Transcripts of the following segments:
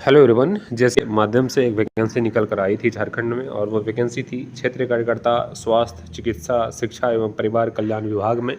Hello everyone. जैसे माध्यम से एक वैकेंसी निकल कर आई थी झारखंड में, और वो वैकेंसी थी क्षेत्रीय कार्यकर्ता स्वास्थ्य चिकित्सा शिक्षा एवं परिवार कल्याण विभाग में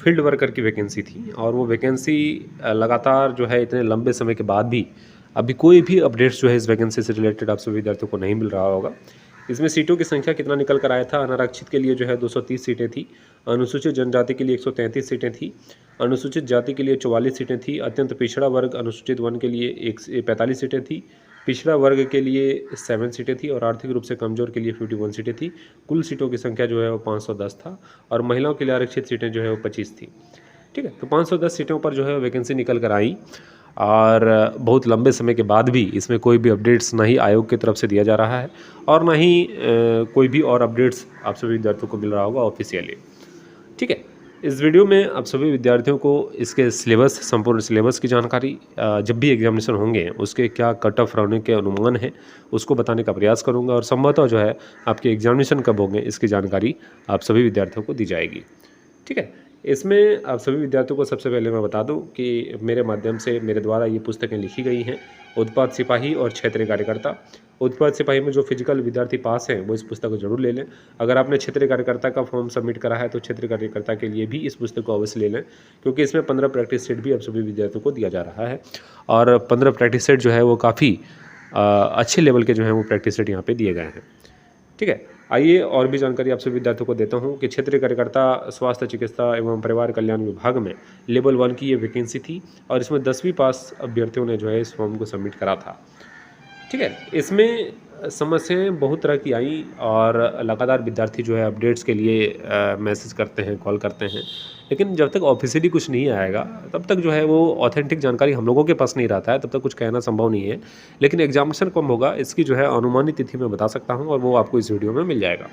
फील्ड वर्कर की वैकेंसी थी। और वो वैकेंसी लगातार जो है इतने लंबे समय के बाद भी अभी कोई भी अपडेट्स जो है इस वैकेंसी से रिलेटेड आप सभी विद्यार्थियों को नहीं मिल रहा होगा। इसमें सीटों की संख्या कितना निकल कर आया था? अनारक्षित के लिए जो है 230 सीटें थी, अनुसूचित जनजाति के लिए 133 सीटें थी, अनुसूचित जाति के लिए 44 सीटें थी, अत्यंत पिछड़ा वर्ग अनुसूचित वन के लिए 45 सीटें थी, पिछड़ा वर्ग के लिए 7 सीटें थी और आर्थिक रूप से कमजोर के लिए 51 सीटें थी। कुल सीटों की संख्या जो है वो 510 था और महिलाओं के लिए आरक्षित सीटें जो है वो 25 थी। ठीक है, तो 510 सीटों पर जो है वैकेंसी निकल कर आई और बहुत लंबे समय के बाद भी इसमें कोई भी अपडेट्स ना ही आयोग की तरफ से दिया जा रहा है और ना ही कोई भी और अपडेट्स आप सभी विद्यार्थियों को मिल रहा होगा ऑफिशियली। ठीक है, इस वीडियो में आप सभी विद्यार्थियों को इसके सिलेबस, संपूर्ण सिलेबस की जानकारी, जब भी एग्जामिनेशन होंगे उसके क्या कट ऑफ रहने के अनुमान है उसको बताने का प्रयास करूंगा और संभवतः जो है आपके एग्जामिनेशन कब होंगे इसकी जानकारी आप सभी विद्यार्थियों को दी जाएगी। ठीक है, इसमें आप सभी विद्यार्थियों को सबसे पहले मैं बता दूं कि मेरे माध्यम से मेरे द्वारा ये पुस्तकें लिखी गई हैं। उत्पाद सिपाही और क्षेत्रीय कार्यकर्ता। उत्पाद सिपाही में जो फिजिकल विद्यार्थी पास हैं वो इस पुस्तक को जरूर ले लें। अगर आपने क्षेत्रीय कार्यकर्ता का फॉर्म सबमिट करा है तो क्षेत्रीय कार्यकर्ता के लिए भी इस पुस्तक को अवश्य ले लें, क्योंकि इसमें 15 प्रैक्टिस सेट भी आप सभी विद्यार्थियों को दिया जा रहा है और 15 प्रैक्टिस सेट जो है वो काफ़ी अच्छे लेवल के जो है वो प्रैक्टिस सेट यहाँ पे दिए गए हैं। ठीक है, आइए और भी जानकारी आप सभी विद्यार्थियों को देता हूँ कि क्षेत्रीय कार्यकर्ता स्वास्थ्य चिकित्सा एवं परिवार कल्याण विभाग में लेवल 1 की ये वैकेंसी थी और इसमें 10वीं पास अभ्यर्थियों ने जो है इस फॉर्म को सबमिट करा था। ठीक है, इसमें समस्याएं बहुत तरह की आई और लगातार विद्यार्थी जो है अपडेट्स के लिए मैसेज करते हैं, कॉल करते हैं, लेकिन जब तक ऑफिशियली कुछ नहीं आएगा तब तक जो है वो ऑथेंटिक जानकारी हम लोगों के पास नहीं रहता है, तब तक कुछ कहना संभव नहीं है। लेकिन एग्जामिनेशन कब होगा इसकी जो है अनुमानित तिथि मैं बता सकता हूँ और वो आपको इस वीडियो में मिल जाएगा।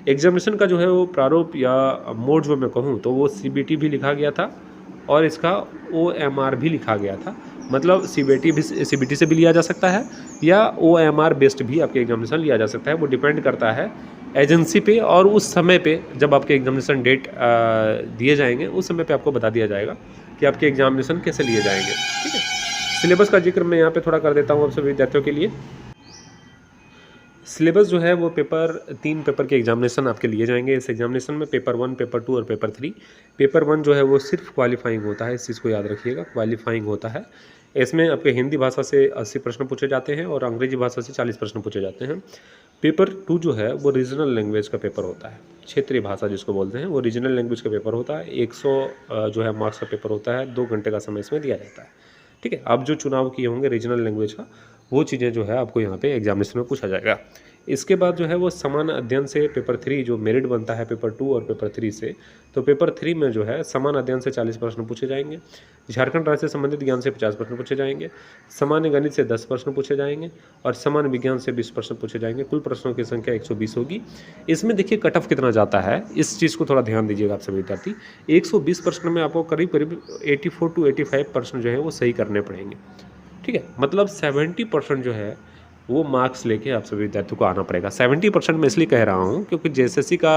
एग्जामिनेशन का जो है वो प्रारूप या मोड जो मैं कहूँ तो वो CBT भी लिखा गया था और इसका OMR भी लिखा गया था। मतलब CBT से भी लिया जा सकता है या OMR बेस्ड भी आपके एग्जामिनेशन लिया जा सकता है। वो डिपेंड करता है एजेंसी पे और उस समय पे जब आपके एग्जामिनेशन डेट दिए जाएंगे उस समय पे आपको बता दिया जाएगा कि आपके एग्जामिनेशन कैसे लिए जाएंगे। ठीक है, सिलेबस का जिक्र मैं यहाँ पे थोड़ा कर देता हूँ आप सभी विद्यार्थियों के लिए। सिलेबस जो है वो 3 पेपर के एग्जामिनेशन आपके लिए जाएंगे। इस एग्जामिनेशन में पेपर 1, पेपर 2 और पेपर 3। पेपर 1 जो है वो सिर्फ क्वालिफाइंग होता है, इस चीज़ को याद रखिएगा, क्वालिफाइंग होता है। इसमें आपके हिंदी भाषा से 80 प्रश्न पूछे जाते हैं और अंग्रेजी भाषा से 40 प्रश्न पूछे जाते हैं। पेपर 2 जो है वो रीजनल लैंग्वेज का पेपर होता है, क्षेत्रीय भाषा जिसको बोलते हैं, वो रीजनल लैंग्वेज का पेपर होता है। 100 जो है मार्क्स का पेपर होता है, 2 घंटे का समय इसमें दिया जाता है। ठीक है, आप जो चुनाव किए होंगे रीजनल लैंग्वेज का वो चीज़ें जो है आपको यहाँ पे एग्जामिनेशन में पूछा जाएगा। इसके बाद जो है वो समान अध्ययन से पेपर 3 जो मेरिट बनता है पेपर 2 और पेपर 3 से, तो पेपर 3 में जो है समान अध्ययन से 40 प्रश्न पूछे जाएंगे, झारखंड राज्य से संबंधित ज्ञान से 50 प्रश्न पूछे जाएंगे, सामान्य गणित से 10 प्रश्न पूछे जाएंगे और सामान्य विज्ञान से 20 प्रश्न पूछे जाएंगे। कुल प्रश्नों की संख्या 120 होगी। इसमें देखिए कट ऑफ कितना जाता है, इस चीज़ को थोड़ा ध्यान दीजिएगा आप सभी विद्यार्थी। 120 प्रश्न में आपको करीब करीब 84 to 85 प्रश्न जो है वो सही करने पड़ेंगे। ठीक है, मतलब 70% जो है वो मार्क्स लेके आप सभी विद्यार्थियों को आना पड़ेगा। 70% मैं इसलिए कह रहा हूँ क्योंकि JSSC का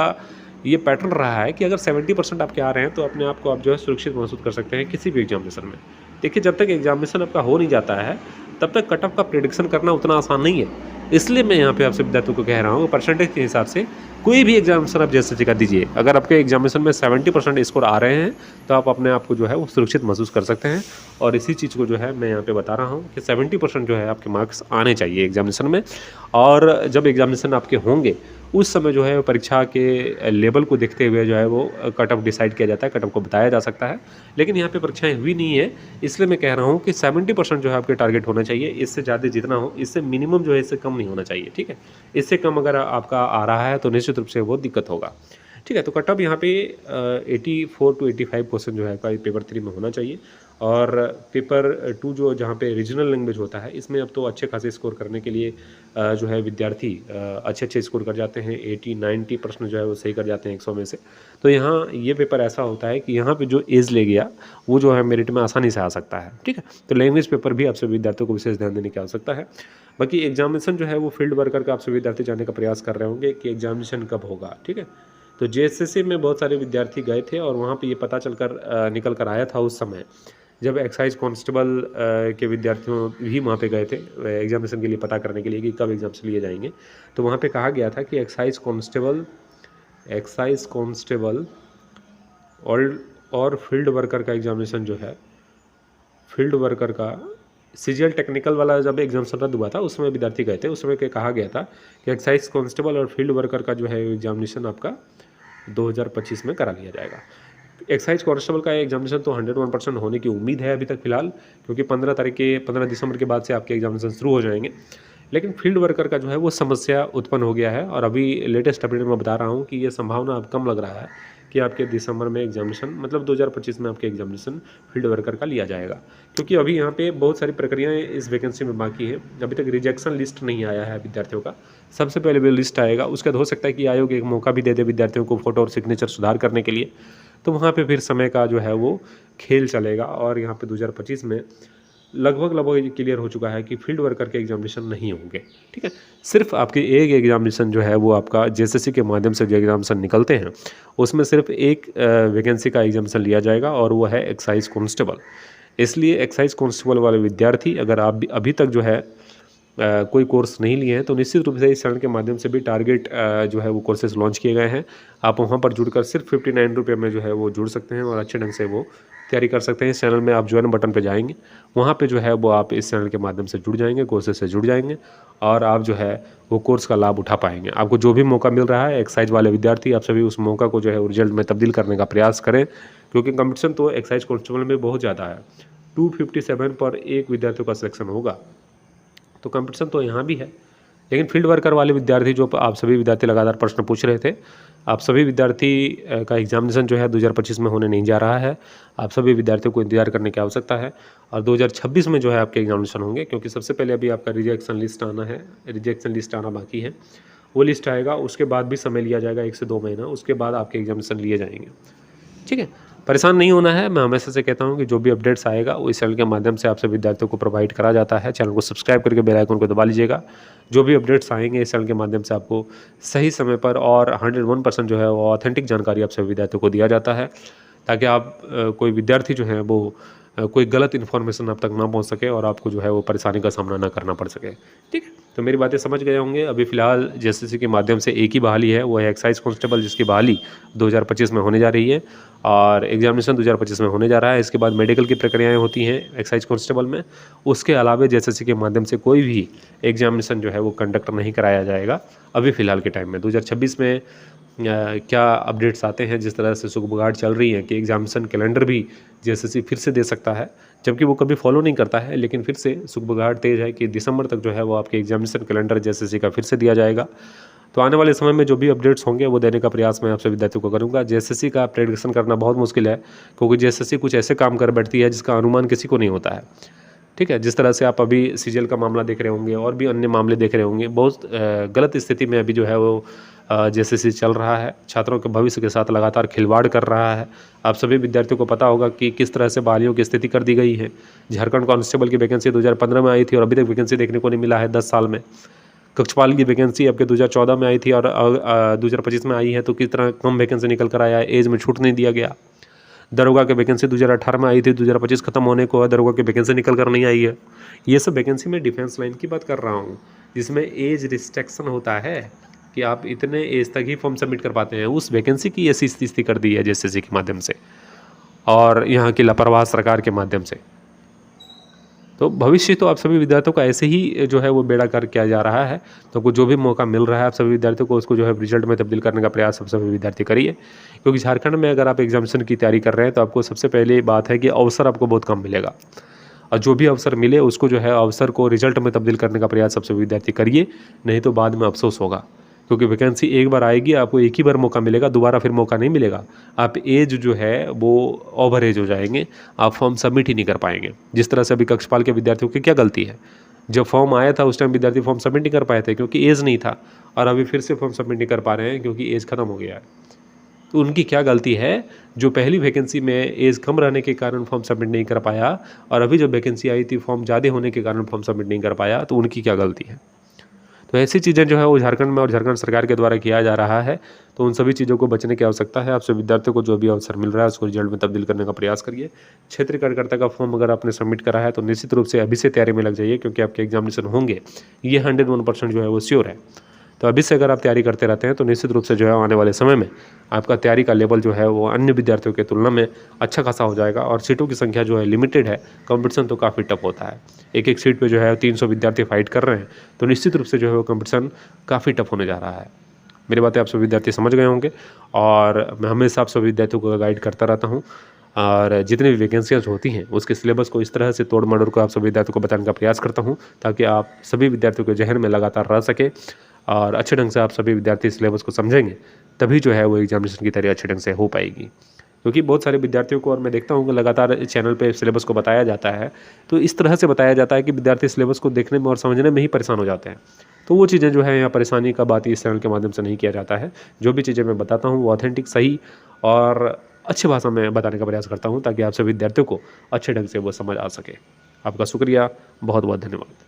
ये पैटर्न रहा है कि अगर 70% आपके आ रहे हैं तो अपने आप को आप जो है सुरक्षित महसूस कर सकते हैं किसी भी एग्जामिनेशन में। देखिए, जब तक एग्जामिनेशन आपका हो नहीं जाता है तब तक कट ऑफ का प्रेडिक्शन करना उतना आसान नहीं है। इसलिए मैं यहाँ पे आपसे विद्यार्थियों को कह रहा हूँ परसेंटेज के हिसाब से कोई भी एग्जामिनेशन आप JSSC का दीजिए, अगर आपके एग्जामिनेशन में 70% स्कोर आ रहे हैं तो आप अपने आप को जो है वो सुरक्षित महसूस कर सकते हैं। और इसी चीज़ को जो है मैं यहाँ पे बता रहा हूँ कि 70% जो है आपके मार्क्स आने चाहिए एग्जामिनेशन में। और जब एग्जामिनेशन आपके होंगे उस समय जो है परीक्षा के लेवल को देखते हुए जो है वो कट ऑफ डिसाइड किया जाता है, कट ऑफ को बताया जा सकता है। लेकिन यहाँ पे परीक्षाएं हुई नहीं है, इसलिए मैं कह रहा हूँ कि 70% जो है आपके टारगेट होना चाहिए। इससे ज़्यादा जितना हो, इससे मिनिमम जो है इससे कम नहीं होना चाहिए। ठीक है, इससे कम अगर आपका आ रहा है तो निश्चित रूप से वो दिक्कत होगा। ठीक है, तो कट ऑफ यहाँ पे 84 to 85 क्वेश्चन जो है पेपर 3 में होना चाहिए। और पेपर 2 जो जहाँ पे रीजनल लैंग्वेज होता है इसमें अब तो अच्छे खासे स्कोर करने के लिए जो है विद्यार्थी अच्छे स्कोर कर जाते हैं। 80-90 प्रश्न जो है वो सही कर जाते हैं 100 में से। तो यहाँ ये पेपर ऐसा होता है कि यहाँ पे जो एज ले गया वो जो है मेरिट में आसानी से आ सकता है। ठीक है, तो लैंग्वेज पेपर भी आप सभी विद्यार्थियों को विशेष ध्यान देने की आवश्यकता है। बाकी एग्जामिनेशन जो है वो फील्ड वर्कर का आप सभी विद्यार्थी जानने का प्रयास कर रहे होंगे कि एग्जामिनेशन कब होगा। ठीक है, तो JSSC में बहुत सारे विद्यार्थी गए थे और वहाँ पे ये पता चलकर निकल कर आया था उस समय जब एक्साइज कांस्टेबल के विद्यार्थियों भी वहाँ पे गए थे एग्जामिनेशन के लिए पता करने के लिए कि कब एग्जाम्स लिए जाएंगे, तो वहाँ पे कहा गया था कि एक्साइज कांस्टेबल और फील्ड वर्कर का एग्जामिनेशन जो है, फील्ड वर्कर का सीजीएल टेक्निकल वाला जब एग्जामिनेशन रद्द हुआ था उस समय विद्यार्थी गए थे, उस समय कहा गया था कि एक्साइज कांस्टेबल और फील्ड वर्कर का जो है एग्जामिनेशन आपका 2025 में करा लिया जाएगा। एक्साइज कांस्टेबल का एग्जामिनेशन तो 101% होने की उम्मीद है अभी तक फिलहाल, क्योंकि 15 दिसंबर के बाद से आपके एग्जामिनेशन शुरू हो जाएंगे। लेकिन फील्ड वर्कर का जो है वो समस्या उत्पन्न हो गया है और अभी लेटेस्ट अपडेट में बता रहा हूँ कि ये संभावना अब कम लग रहा है कि आपके दिसंबर में एग्जामिनेशन मतलब 2025 में आपके एग्जामिनेशन फील्ड वर्कर का लिया जाएगा, क्योंकि अभी यहाँ पे बहुत सारी प्रक्रियाएं इस वैकेंसी में बाकी है। अभी तक रिजेक्शन लिस्ट नहीं आया है विद्यार्थियों का, सबसे पहले वो लिस्ट आएगा, उसके बाद हो सकता है कि आयोग एक मौका भी दे दे विद्यार्थियों को फोटो और सिग्नेचर सुधार करने के लिए, तो वहाँ पे फिर समय का जो है वो खेल चलेगा। और यहाँ पे 2025 में लगभग क्लियर हो चुका है कि फील्ड वर्कर के एग्जामिनेशन नहीं होंगे। ठीक है, सिर्फ आपके एक एग्जामिनेशन जो है वो आपका जेएसएससी के माध्यम से जो एग्जामिनेशन निकलते हैं उसमें सिर्फ एक वैकेंसी का एग्जामिनेशन लिया जाएगा और वो है एक्साइज कांस्टेबल। इसलिए एक्साइज कांस्टेबल वाले विद्यार्थी अगर आप अभी तक जो है कोई कोर्स नहीं लिए हैं तो निश्चित रूप से इस चैनल के माध्यम से भी टारगेट जो है वो कोर्सेज लॉन्च किए गए हैं। आप वहाँ पर जुड़कर सिर्फ 59 रुपये में जो है वो जुड़ सकते हैं और अच्छे ढंग से वो तैयारी कर सकते हैं। इस चैनल में आप ज्वाइन बटन पे जाएंगे, वहाँ पे जो है वो आप इस चैनल के माध्यम से जुड़ जाएंगे, कोर्सेज से जुड़ जाएंगे और आप जो है वो कोर्स का लाभ उठा पाएंगे। आपको जो भी मौका मिल रहा है एक्साइज वाले विद्यार्थी, आप सभी उस मौका को जो है रिजल्ट में तब्दील करने का प्रयास करें, क्योंकि कंपटीशन तो एक्साइज कांस्टेबल में बहुत ज़्यादा है। 257 पर एक विद्यार्थियों का सिलेक्शन होगा, तो कंपटीशन तो यहाँ भी है। लेकिन फील्ड वर्कर वाले विद्यार्थी जो आप सभी विद्यार्थी लगातार प्रश्न पूछ रहे थे, आप सभी विद्यार्थी का एग्जामिनेशन जो है 2025 में होने नहीं जा रहा है। आप सभी विद्यार्थियों को इंतजार करने की आवश्यकता है और 2026 में जो है आपके एग्जामिनेशन होंगे, क्योंकि सबसे पहले अभी आपका रिजेक्शन लिस्ट आना बाकी है। वो लिस्ट आएगा, उसके बाद भी समय लिया जाएगा 1 से 2 महीना, उसके बाद आपके एग्जामिनेशन लिए जाएंगे। ठीक है, परेशान नहीं होना है। मैं हमेशा से कहता हूं कि जो भी अपडेट्स आएगा वो इस चैनल के माध्यम से आप सभी विद्यार्थियों को प्रोवाइड करा जाता है। चैनल को सब्सक्राइब करके बेल आइकन को दबा लीजिएगा। जो भी अपडेट्स आएंगे इस चैनल के माध्यम से आपको सही समय पर और 101% जो है वो ऑथेंटिक जानकारी आप सभी विद्यार्थियों को दिया जाता है, ताकि आप कोई विद्यार्थी जो है वो कोई गलत इन्फॉर्मेशन आप तक ना पहुंच सके और आपको जो है वो परेशानी का सामना ना करना पड़ सके। ठीक है, तो मेरी बातें समझ गए होंगे। अभी फिलहाल जेएसएससी के माध्यम से एक ही बहाली है, वो है एक्साइज कांस्टेबल, जिसकी बहाली 2025 में होने जा रही है और एग्जामिनेशन 2025 में होने जा रहा है। इसके बाद मेडिकल की प्रक्रियाएं होती हैं एक्साइज कांस्टेबल में। उसके अलावा जेएसएससी के माध्यम से कोई भी एग्जामिनेशन जो है वो कंडक्ट नहीं कराया जाएगा अभी फ़िलहाल के टाइम में। 2026 में क्या अपडेट्स आते हैं, जिस तरह से सुगबुगाहट चल रही है कि एग्जामिनेशन कैलेंडर भी जेएसएससी फिर से दे सकता है, जबकि वो कभी फॉलो नहीं करता है, लेकिन फिर से सुगबुगाहट तेज है कि दिसंबर तक जो है वो आपके एग्जामिनेशन कैलेंडर जेएसएससी का फिर से दिया जाएगा। तो आने वाले समय में जो भी अपडेट्स होंगे वो देने का प्रयास मैं आपसे विद्यार्थियों को करूंगा। जेएसएससी का प्रेडिक्शन करना बहुत मुश्किल है, क्योंकि जेएसएससी कुछ ऐसे काम कर बैठती है जिसका अनुमान किसी को नहीं होता है। ठीक है, जिस तरह से आप अभी सीजीएल का मामला देख रहे होंगे और भी अन्य मामले देख रहे होंगे, बहुत गलत स्थिति में अभी जो है वो जेएसएससी चल रहा है, छात्रों के भविष्य के साथ लगातार खिलवाड़ कर रहा है। आप सभी विद्यार्थियों को पता होगा कि किस तरह से बहालियों की स्थिति कर दी गई है। झारखंड कांस्टेबल की वैकेंसी 2015 में आई थी और अभी तक वैकेंसी देखने को नहीं मिला है 10 साल में। कक्षपाल की वैकेंसी आपके 2014 में आई थी और 2025 में आई है, तो किस तरह कम वैकेंसी निकल कर आया है, एज में छूट नहीं दिया गया। दरोगा की वैकेंसी 2018 में आई थी, 2025 खत्म होने को है, दरोगा की वैकेंसी निकल कर नहीं आई है। ये सब वैकेंसी में डिफेंस लाइन की बात कर रहा हूँ, जिसमें एज रिस्ट्रिक्शन होता है कि आप इतने एज तक ही फॉर्म सबमिट कर पाते हैं। उस वैकेंसी की ऐसी स्थिति कर दी है जेएसएससी के माध्यम से और यहाँ की लापरवाह सरकार के माध्यम से। तो भविष्य तो आप सभी विद्यार्थियों का ऐसे ही जो है वो बेड़ा कर किया जा रहा है। तो आपको जो भी मौका मिल रहा है आप सभी विद्यार्थियों को उसको जो है रिजल्ट में तब्दील करने का प्रयास आप सभी विद्यार्थी करिए, क्योंकि झारखंड में अगर आप एग्जामिनेशन की तैयारी कर रहे हैं तो आपको सबसे पहले बात है कि अवसर आपको बहुत कम मिलेगा, और जो भी अवसर मिले उसको जो है अवसर को रिजल्ट में तब्दील करने का प्रयास सब सभी विद्यार्थी करिए, नहीं तो बाद में अफसोस होगा। क्योंकि वैकेंसी एक बार आएगी, आपको एक ही बार मौका मिलेगा, दोबारा फिर मौका नहीं मिलेगा। आप एज जो है वो ओवर एज हो जाएंगे, आप फॉर्म सबमिट ही नहीं कर पाएंगे। जिस तरह से अभी कक्षपाल के विद्यार्थियों की क्या गलती है, जब फॉर्म आया था उस टाइम विद्यार्थी फॉर्म सबमिट नहीं कर पाए थे क्योंकि एज नहीं था, और अभी फिर से फॉर्म सबमिट नहीं कर पा रहे हैं क्योंकि एज खत्म हो गया है। तो उनकी क्या गलती है? जो पहली वैकेंसी में एज कम रहने के कारण फॉर्म सबमिट नहीं कर पाया, और अभी जब वैकेंसी आई थी फॉर्म ज़्यादा होने के कारण फॉर्म सबमिट नहीं कर पाया, तो उनकी क्या गलती है? तो तो ऐसी चीज़ें जो है वो झारखंड में और झारखंड सरकार के द्वारा किया जा रहा है। तो उन सभी चीज़ों को बचने की आवश्यकता है। आप सभी विद्यार्थियों को जो भी अवसर मिल रहा है उसको रिजल्ट में तब्दील करने का प्रयास करिए। क्षेत्रीय कार्यकर्ता का फॉर्म अगर आपने सबमिट करा है तो निश्चित रूप से अभी से तैयारी में लग जाइए, क्योंकि आपके एग्जामिनेशन होंगे, ये 101% जो है वो श्योर है। तो अभी से अगर आप तैयारी करते रहते हैं तो निश्चित रूप से जो है आने वाले समय में आपका तैयारी का लेवल जो है वो अन्य विद्यार्थियों की तुलना में अच्छा खासा हो जाएगा। और सीटों की संख्या जो है लिमिटेड है, कंपटीशन तो काफ़ी टफ होता है। एक एक सीट पे जो है 300 विद्यार्थी फाइट कर रहे हैं, तो निश्चित रूप से जो है वो कंपटीशन काफ़ी टफ होने जा रहा है। मेरी बातें आप सभी विद्यार्थी समझ गए होंगे, और मैं हमेशा आप सभी विद्यार्थियों को गाइड करता रहता हूँ। और जितनी भी वैकेंसीज होती हैं उसके सिलेबस को इस तरह से तोड़ मरोड़ कर आप सभी विद्यार्थियों को बताने का प्रयास करता हूँ, ताकि आप सभी विद्यार्थियों के जहन में लगातार रह सके और अच्छे ढंग से आप सभी विद्यार्थी सिलेबस को समझेंगे, तभी जो है वो एग्जामिनेशन की तैयारी अच्छे ढंग से हो पाएगी। क्योंकि बहुत सारे विद्यार्थियों को, और मैं देखता हूँ कि लगातार चैनल पे सिलेबस को बताया जाता है, तो इस तरह से बताया जाता है कि विद्यार्थी सिलेबस को देखने में और समझने में ही परेशान हो जाते हैं। तो वो चीज़ें जो है यहाँ परेशानी का बात इस चैनल के माध्यम से नहीं किया जाता है। जो भी चीज़ें मैं बताता हूँ वो ऑथेंटिक, सही और अच्छी भाषा में बताने का प्रयास करता हूँ, ताकि आप सभी विद्यार्थियों को अच्छे ढंग से वो समझ आ सके। आपका शुक्रिया, बहुत बहुत धन्यवाद।